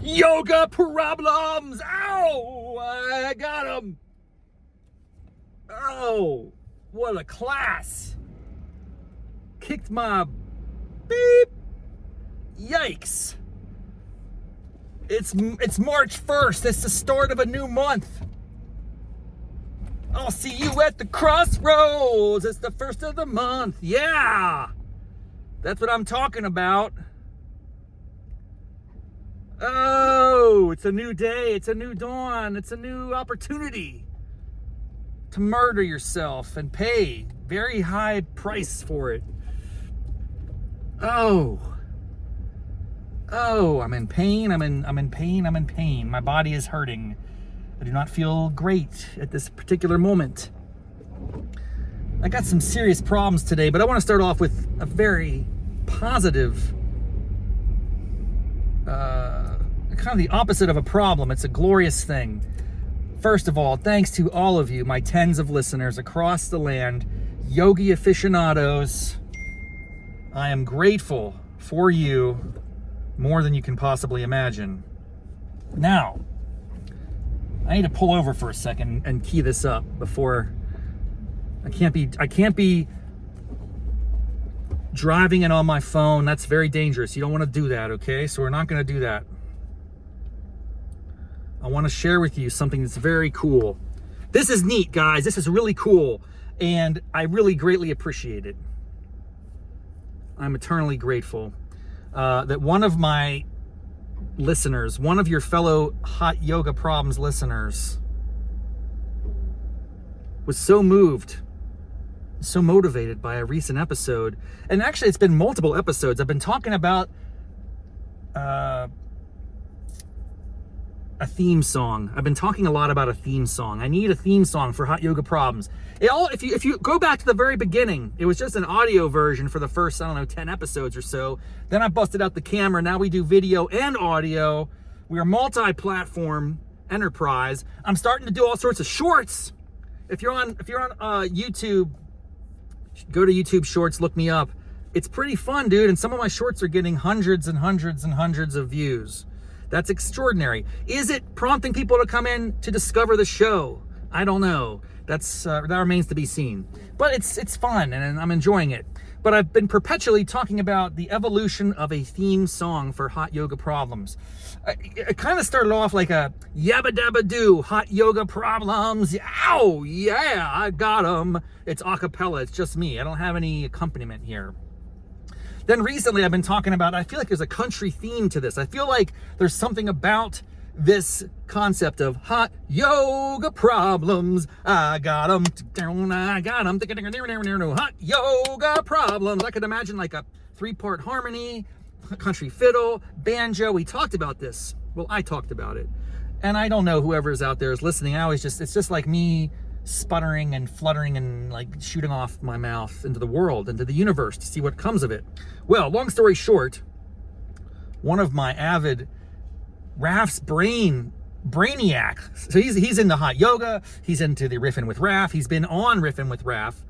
yoga problems. Ow! I got them. Oh, what a class. Kicked my beep. Yikes. It's March 1st. It's the start of a new month. I'll see you at the crossroads. It's the first of the month. Yeah. That's what I'm talking about. Oh, it's a new day. It's a new dawn. It's a new opportunity to murder yourself and pay very high price for it. Oh, I'm in pain. I'm in pain. My body is hurting. I do not feel great at this particular moment. I got some serious problems today, but I want to start off with a very positive, kind of the opposite of a problem. It's a glorious thing. First of all, thanks to all of you, my tens of listeners across the land, yogi aficionados. I am grateful for you more than you can possibly imagine. Now, I need to pull over for a second and key this up before I can't be driving it on my phone. That's very dangerous. You don't want to do that, okay? So we're not going to do that. I want to share with you something that's very cool. This is neat, guys. This is really cool, and I really greatly appreciate it. I'm eternally grateful that one of my listeners, one of your fellow Hot Yoga Problems listeners, was so moved, so motivated by a recent episode. And actually, it's been multiple episodes. I've been talking about a theme song. I've been talking a lot about a theme song. I need a theme song for Hot Yoga Problems. If you go back to the very beginning, it was just an audio version for the first, 10 episodes or so. Then I busted out the camera. Now we do video and audio. We are multi-platform enterprise. I'm starting to do all sorts of shorts. If you're on YouTube, go to YouTube Shorts, look me up. It's pretty fun, dude. And some of my shorts are getting hundreds and hundreds and hundreds of views. That's extraordinary. Is it prompting people to come in to discover the show? I don't know. That remains to be seen. But it's fun, and I'm enjoying it. But I've been perpetually talking about the evolution of a theme song for Hot Yoga Problems. It kind of started off like a yabba dabba doo, Hot Yoga Problems. Ow, yeah, I got 'em. It's a cappella. It's just me. I don't have any accompaniment here. Then recently I've been talking about, I feel like there's a country theme to this. I feel like there's something about this concept of hot yoga problems. I got them. Hot yoga problems. I could imagine like a 3-part harmony, country fiddle, banjo. We talked about this. Well, I talked about it. And I don't know whoever's out there is listening. It's just like me sputtering and fluttering and like shooting off my mouth into the world, into the universe to see what comes of it. Well, long story short, one of my avid Raff's brainiac. So he's into hot yoga. He's into the Riffin' with Raff. He's been on Riffin' with Raff.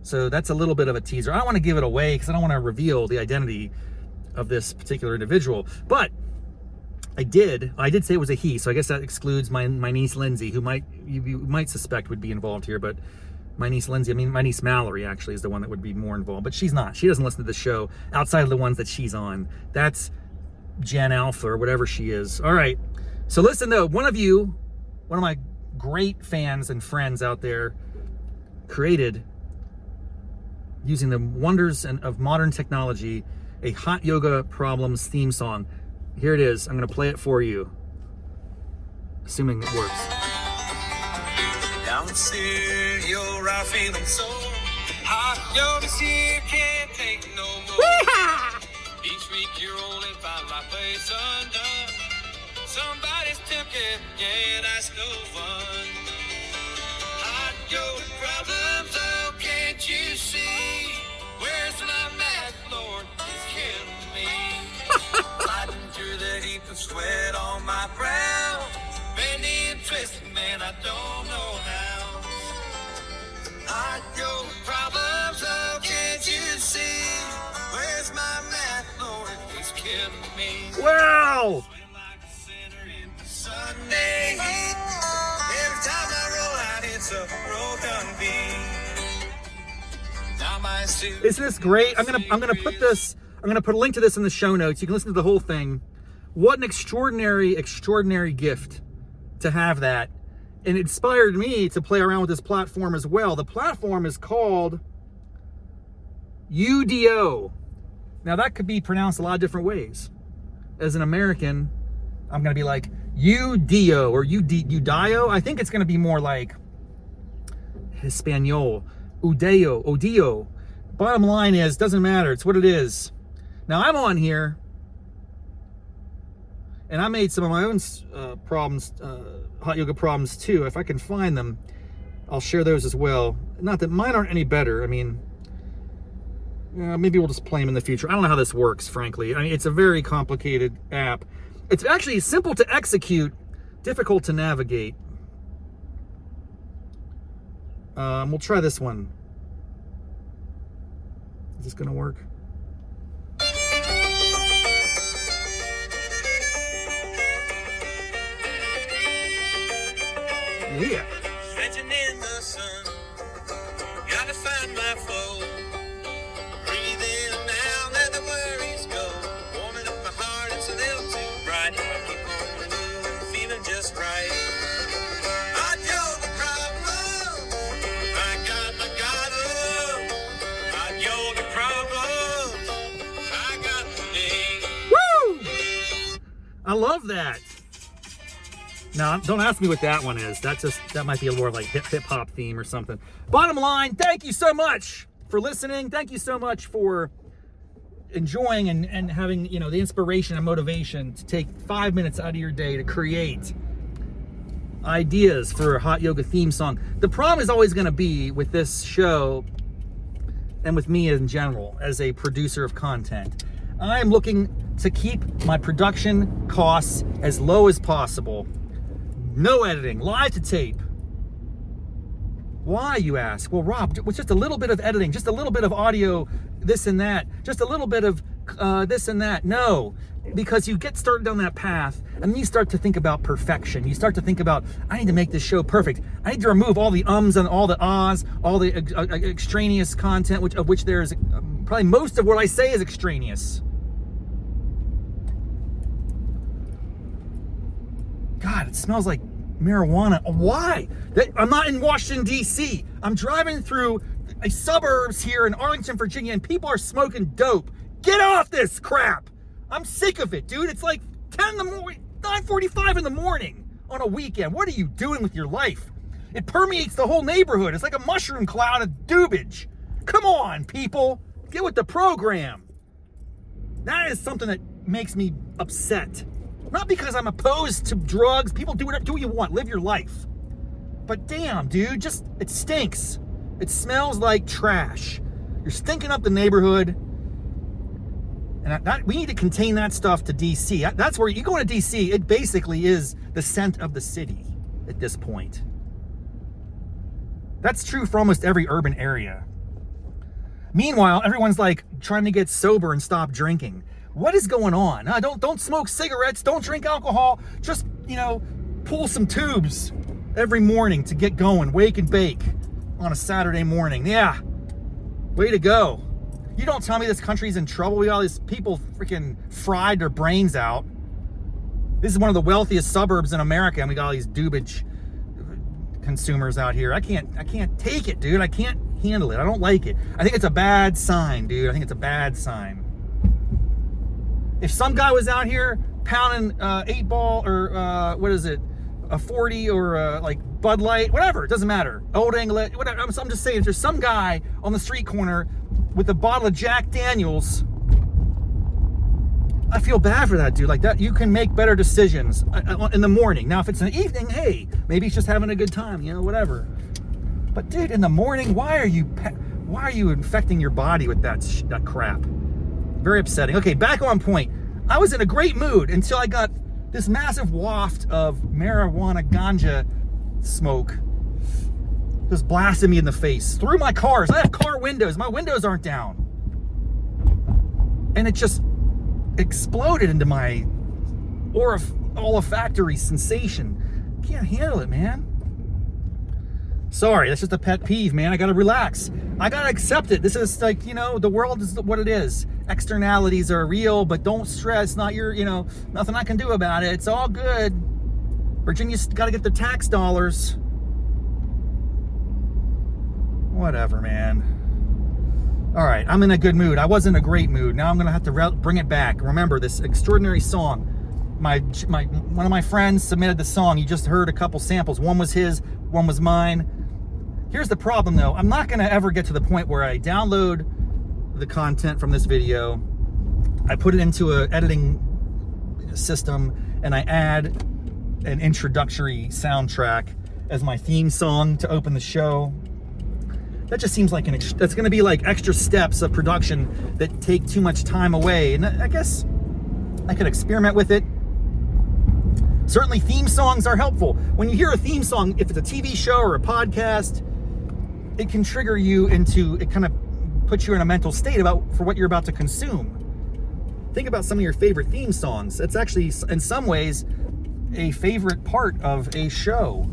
So that's a little bit of a teaser. I don't want to give it away because I don't want to reveal the identity of this particular individual. But I did say it was a he, so I guess that excludes my niece Lindsay, who you might suspect would be involved here, but my niece Mallory actually is the one that would be more involved, but she's not. She doesn't listen to the show outside of the ones that she's on. That's Gen Alpha or whatever she is. All right. So listen though, one of my great fans and friends out there created, using the wonders of modern technology, a Hot Yoga Problems theme song. Here it is. I'm going to play it for you, assuming it works. Down here, you're out feeling so hot. Yoga here can't take no more. Each week you're only find my place undone. Somebody's tempted, yeah, that's no fun. Hot yoga problems, oh, can't you see? Where's my mat, Lord? It's killing me. Sliding through the heap of sweat on my brow. Bending and twisting, man, I don't know how. Hot yoga problems, oh, can't you see? Where's my mat, Lord? He's killing me. Wow! Sunday heat. Every time I roll out, it's a broken beat. Now my suit. Isn't this great? I'm gonna put a link to this in the show notes. You can listen to the whole thing. What an extraordinary gift to have that. And it inspired me to play around with this platform as well. The platform is called UDO. Now that could be pronounced a lot of different ways. As an American, I'm gonna be like UDO or UDIO. I think it's gonna be more like Hispaniola, Odio. Bottom line is, doesn't matter, it's what it is. Now I'm on here, and I made some of my own problems, hot yoga problems too. If I can find them, I'll share those as well. Not that mine aren't any better. I mean, maybe we'll just play them in the future. I don't know how this works, frankly. I mean, it's a very complicated app. It's actually simple to execute, difficult to navigate. We'll try this one. Is this gonna work? Yeah. Stretching in the sun, gotta find my flow. Breathe in now, let the worries go. Warming up my heart, it's a little too bright. I keep on moving, feeling just right. I yoga problem, I got my God. I yoga problem, I got the day. Woo! I love that. Now, don't ask me what that one is. That might be a more like hip hop theme or something. Bottom line, thank you so much for listening. Thank you so much for enjoying and having, the inspiration and motivation to take 5 minutes out of your day to create ideas for a hot yoga theme song. The problem is always going to be with this show and with me in general as a producer of content. I'm looking to keep my production costs as low as possible. No editing, live to tape. Why, you ask? Well, Rob, with just a little bit of editing, just a little bit of audio, this and that, just a little bit of this and that. No, because you get started down that path and then you start to think about perfection. You start to think about, I need to make this show perfect. I need to remove all the ums and all the ahs, all the extraneous content, of which there's probably most of what I say is extraneous. God, it smells like marijuana. Why? I'm not in Washington, D.C. I'm driving through suburbs here in Arlington, Virginia, and people are smoking dope. Get off this crap. I'm sick of it, dude. It's like 10 in the morning, 9:45 in the morning on a weekend. What are you doing with your life? It permeates the whole neighborhood. It's like a mushroom cloud of doobage. Come on, people. Get with the program. That is something that makes me upset. Not because I'm opposed to drugs. People do what you want. Live your life. But damn, dude, it stinks. It smells like trash. You're stinking up the neighborhood. And we need to contain that stuff to D.C. That's where you go into D.C., it basically is the scent of the city at this point. That's true for almost every urban area. Meanwhile, everyone's like trying to get sober and stop drinking. What is going on? Don't smoke cigarettes. Don't drink alcohol. Just, pull some tubes every morning to get going. Wake and bake on a Saturday morning. Yeah. Way to go. You don't tell me this country's in trouble. We got all these people freaking fried their brains out. This is one of the wealthiest suburbs in America, and we got all these doobage consumers out here. I can't take it, dude. I can't handle it. I don't like it. I think it's a bad sign, dude. I think it's a bad sign. If some guy was out here pounding 8-ball or what is it, a 40 or like Bud Light, whatever, it doesn't matter. Old English, whatever. I'm just saying, if there's some guy on the street corner with a bottle of Jack Daniels, I feel bad for that dude. Like that, you can make better decisions in the morning. Now, if it's in the evening, hey, maybe he's just having a good time, whatever. But dude, in the morning, why are you infecting your body with that crap? Very upsetting. Okay, back on point. I was in a great mood until I got this massive waft of marijuana ganja smoke just blasted me in the face through my cars. I have car windows. My windows aren't down. And it just exploded into my olfactory sensation. Can't handle it, man. Sorry, that's just a pet peeve, man. I gotta relax. I gotta accept it. This is like, the world is what it is. Externalities are real, but don't stress. Not your, nothing I can do about it. It's all good. Virginia's gotta get their tax dollars. Whatever, man. All right, I'm in a good mood. I was in a great mood. Now I'm gonna have to bring it back. Remember this extraordinary song. One of my friends submitted the song. You just heard a couple samples. One was his, one was mine. Here's the problem though. I'm not gonna ever get to the point where I download the content from this video, I put it into an editing system, and I add an introductory soundtrack as my theme song to open the show. That just seems like that's gonna be like extra steps of production that take too much time away. And I guess I could experiment with it. Certainly theme songs are helpful. When you hear a theme song, if it's a TV show or a podcast, it can trigger you it kind of puts you in a mental state for what you're about to consume. Think about some of your favorite theme songs. It's actually, in some ways, a favorite part of a show.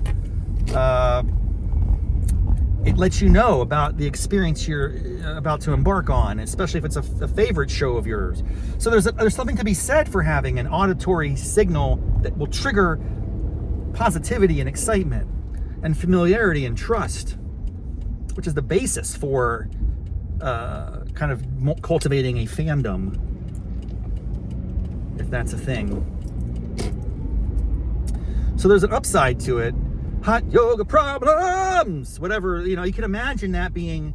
It lets you know about the experience you're about to embark on, especially if it's a favorite show of yours. So there's something to be said for having an auditory signal that will trigger positivity and excitement and familiarity and trust, which is the basis for kind of cultivating a fandom, if that's a thing. So there's an upside to it. Hot yoga problems, whatever, you can imagine that being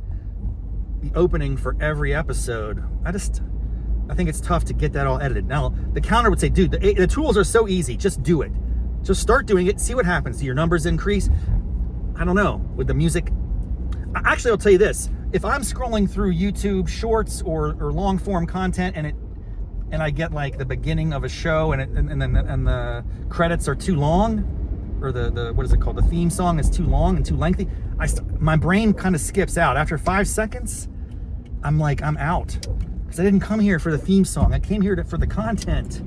the opening for every episode. I think it's tough to get that all edited. Now, the counter would say, dude, the tools are so easy. Just do it. Just start doing it. See what happens. Do your numbers increase? I don't know. With the music, actually, I'll tell you this. If I'm scrolling through YouTube shorts or long form content and I get like the beginning of a show and the credits are too long, or the what is it called? The theme song is too long and too lengthy. My brain kind of skips out. After 5 seconds, I'm out. Because I didn't come here for the theme song. I came here for the content.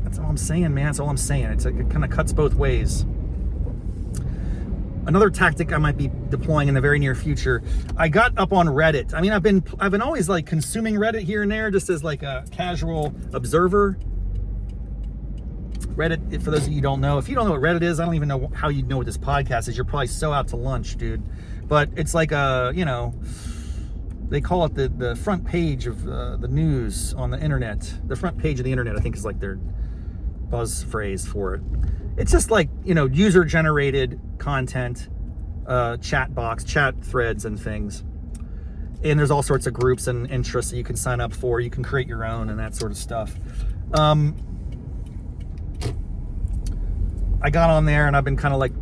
That's all I'm saying, man. That's all I'm saying. It kind of cuts both ways. Another tactic I might be deploying in the very near future. I got up on Reddit. I mean, I've been always like consuming Reddit here and there, just as like a casual observer. Reddit, for those of you who don't know, if you don't know what Reddit is, I don't even know how you'd know what this podcast is. You're probably so out to lunch, dude. But it's like they call it the front page of the news on the internet. The front page of the internet, I think, is like their buzz phrase for it. It's just like, user-generated content, chat box, chat threads and things. And there's all sorts of groups and interests that you can sign up for. You can create your own and that sort of stuff. I got on there and I've been kind of like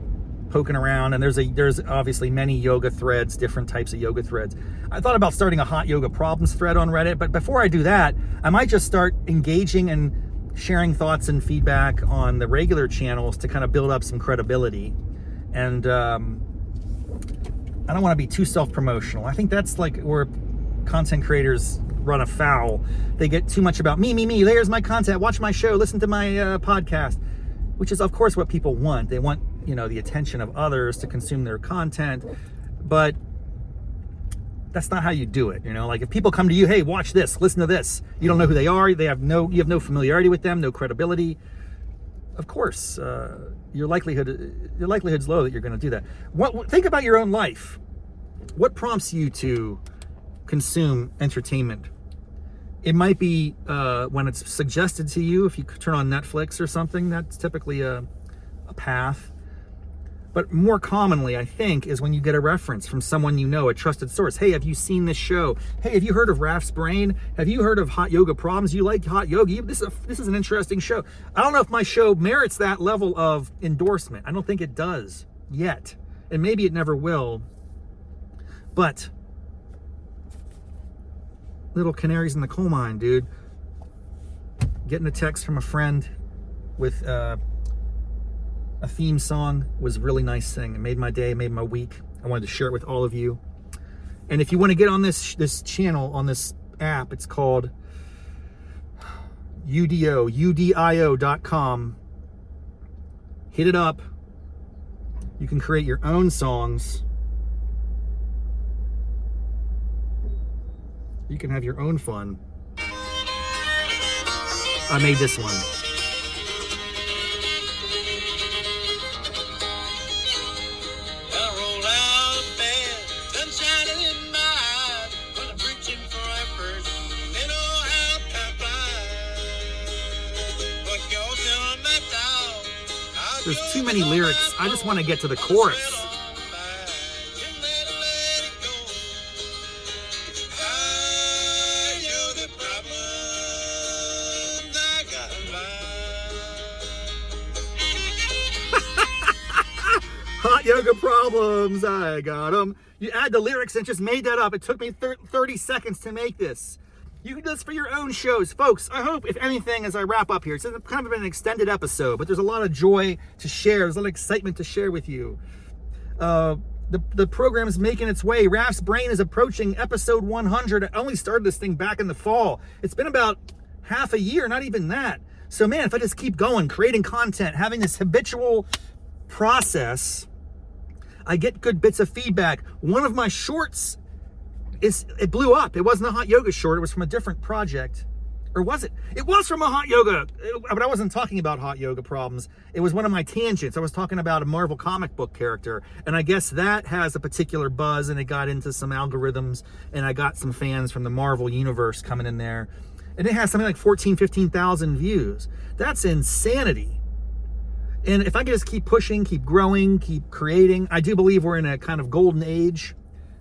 poking around, and there's obviously many yoga threads, different types of yoga threads. I thought about starting a hot yoga problems thread on Reddit, but before I do that, I might just start engaging and sharing thoughts and feedback on the regular channels to kind of build up some credibility. And I don't want to be too self-promotional. I think that's like where content creators run afoul. They get too much about me. There's my content. Watch my show. Listen to my podcast. Which is, of course, what people want. They want, the attention of others to consume their content, but that's not how you do it. Like if people come to you, hey, watch this, listen to this. You don't know who they are. You have no familiarity with them, no credibility. Of course, your likelihood's low that you're going to do that. Think about your own life. What prompts you to consume entertainment? It might be when it's suggested to you. If you turn on Netflix or something, that's typically a path. But more commonly, I think, is when you get a reference from someone a trusted source. Hey, have you seen this show? Hey, have you heard of Raff's Brain? Have you heard of Hot Yoga Problems? You like hot yoga? This is an interesting show. I don't know if my show merits that level of endorsement. I don't think it does yet. And maybe it never will. But little canaries in the coal mine, dude. Getting a text from a friend with a theme song was a really nice thing. It made my day, made my week. I wanted to share it with all of you. And if you want to get on this channel, on this app, it's called udio.com. Hit it up. You can create your own songs. You can have your own fun. I made this one. I roll out of bed, sun shining in my eyes, when I'm reaching for a first little help to fly. What goes on my dog? There's too many lyrics. I just want to get to the chorus. Hot yoga problems, I got them. You add the lyrics and just made that up. It took me 30 seconds to make this. You can do this for your own shows. Folks, I hope, if anything, as I wrap up here, it's kind of an extended episode, but there's a lot of joy to share. There's a lot of excitement to share with you. The program is making its way. Raff's Brain is approaching episode 100. I only started this thing back in the fall. It's been about half a year, not even that. So, man, if I just keep going, creating content, having this habitual process, I get good bits of feedback. One of my shorts, it blew up. It wasn't a hot yoga short. It was from a different project. Or was it? It was from a hot yoga, but I wasn't talking about hot yoga problems. It was one of my tangents. I was talking about a Marvel comic book character, and I guess that has a particular buzz, and it got into some algorithms, and I got some fans from the Marvel universe coming in there, and it has something like 15,000 views. That's insanity. And if I can just keep pushing, keep growing, keep creating, I do believe we're in a kind of golden age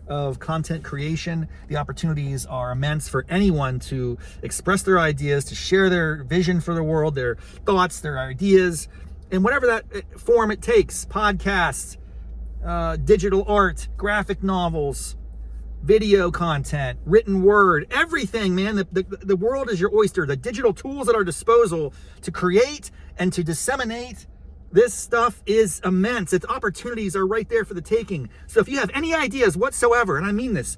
of content creation. The opportunities are immense for anyone to express their ideas, to share their vision for the world, their thoughts, their ideas, in whatever that form it takes. Podcasts, digital art, graphic novels, video content, written word, everything, man. The world is your oyster. The digital tools at our disposal to create and to disseminate this stuff is immense. Its opportunities are right there for the taking. So if you have any ideas whatsoever, and I mean this,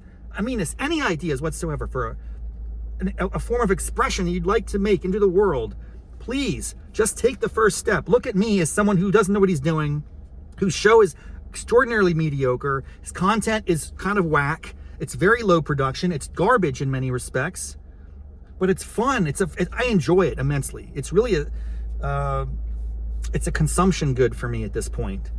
any ideas whatsoever for a form of expression you'd like to make into the world, please just take the first step. Look at me as someone who doesn't know what he's doing, whose show is extraordinarily mediocre. His content is kind of whack. It's very low production. It's garbage in many respects, but it's fun. I enjoy it immensely. It's really it's a consumption good for me at this point.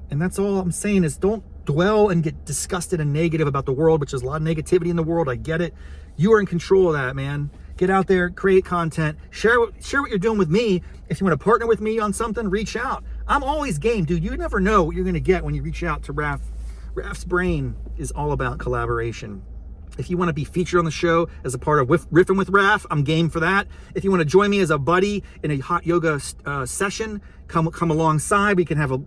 And that's all I'm saying is don't dwell and get disgusted and negative about the world, which there's a lot of negativity in the world. I get it. You are in control of that, man. Get out there, create content, share what you're doing with me. If you want to partner with me on something, reach out. I'm always game, dude. You never know what you're going to get when you reach out to Raff. Raff's Brain is all about collaboration. If you want to be featured on the show as a part of Riffing with Raff, I'm game for that. If you want to join me as a buddy in a hot yoga session, come alongside. We can have a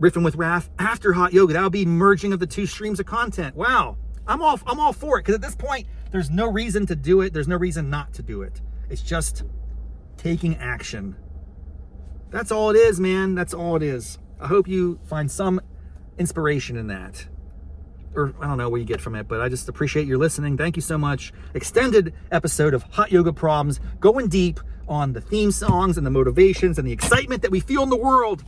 Riffing with Raff after hot yoga. That'll be merging of the two streams of content. Wow, I'm all for it, because at this point, there's no reason to do it. There's no reason not to do it. It's just taking action. That's all it is, man. That's all it is. I hope you find some inspiration in that. Or I don't know what you get from it, but I just appreciate your listening. Thank you so much. Extended episode of Hot Yoga Problems, going deep on the theme songs and the motivations and the excitement that we feel in the world.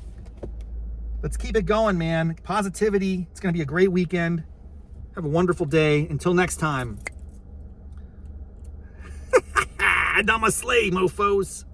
Let's keep it going, man. Positivity. It's going to be a great weekend. Have a wonderful day. Until next time. Namaste, mofos.